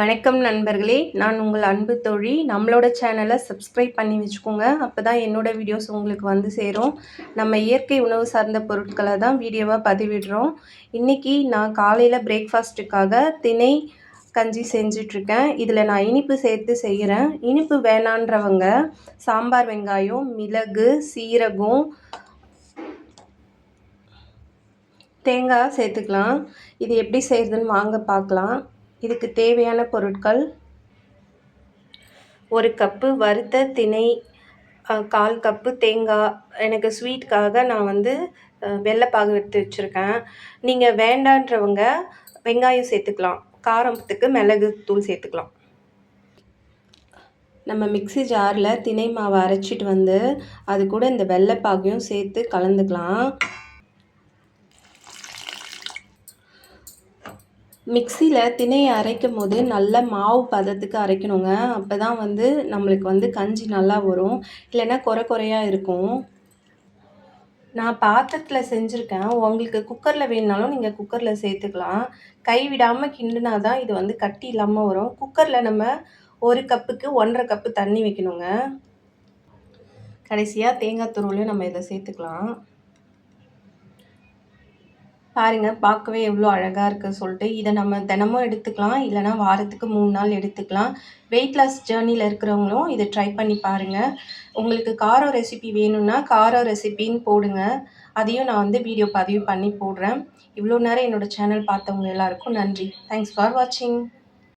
வணக்கம் நண்பர்களே, நான் உங்கள் அன்பு தோழி. நம்மளோட சேனலை சப்ஸ்கிரைப் பண்ணி வச்சுக்கோங்க. அப்போ தான் என்னோட வீடியோஸ் உங்களுக்கு வந்து சேரும். நம்ம இயற்கை உணவு சார்ந்த பொருட்களை தான் வீடியோவாக பதிவிடுறோம். இன்றைக்கி நான் காலையில் பிரேக்ஃபாஸ்ட்டுக்காக திணை கஞ்சி செஞ்சிட்ருக்கேன். இதில் நான் இனிப்பு சேர்த்து செய்கிறேன். இனிப்பு வேணான்றவங்க சாம்பார் வெங்காயம், மிளகு, சீரகம், தேங்காய் சேர்த்துக்கலாம். இது எப்படி செய்கிறதுன்னு வாங்க பார்க்கலாம். இதுக்கு தேவையான பொருட்கள்: 1 கப்பு வறுத்த திணை, 1/4 கப்பு தேங்காய். எனக்கு ஸ்வீட்காக நான் வந்து வெள்ளைப்பாகு எடுத்து வச்சுருக்கேன். நீங்கள் வேண்டான்றவங்க வெங்காயம் சேர்த்துக்கலாம். காரத்துக்கு மிளகு தூள் சேர்த்துக்கலாம். நம்ம மிக்ஸி ஜாரில் திணை மாவை அரைச்சிட்டு வந்து அது கூட இந்த வெள்ளைப்பாகையும் சேர்த்து கலந்துக்கலாம். மிக்ஸியில் திணையை அரைக்கும் போது நல்ல மாவு பதத்துக்கு அரைக்கணுங்க. அப்போ தான் வந்து நம்மளுக்கு வந்து கஞ்சி நல்லா வரும். இல்லைன்னா குறையாக இருக்கும். நான் பாத்திரத்தில் செஞ்சுருக்கேன். உங்களுக்கு குக்கரில் வேணுனாலும் நீங்கள் குக்கரில் சேர்த்துக்கலாம். கை விடாமல் கிண்டினா தான் இது வந்து கட்டி இல்லாமல் வரும். குக்கரில் நம்ம 1 கப்புக்கு 1½ கப்பு தண்ணி வைக்கணுங்க. கடைசியாக தேங்காய் துருவலையும் நம்ம இதை சேர்த்துக்கலாம். பாருங்கள், பார்க்கவே எவ்வளோ அழகாக இருக்குது சொல்லிட்டு. இதை நம்ம தினமும் எடுத்துக்கலாம், இல்லைனா வாரத்துக்கு 3 நாள் எடுத்துக்கலாம். வெயிட் லாஸ் ஜேர்னியில் இருக்கிறவங்களும் இதை ட்ரை பண்ணி பாருங்கள். உங்களுக்கு காரம் ரெசிபி வேணும்னா காரம் ரெசிபின்னு போடுங்க. அதையும் நான் வந்து வீடியோ பதிவு பண்ணி போடுறேன். இவ்வளோ நேரம் என்னோடய சேனல் பார்த்தவங்க எல்லாருக்கும் நன்றி. தேங்க்ஸ் ஃபார் வாட்சிங்.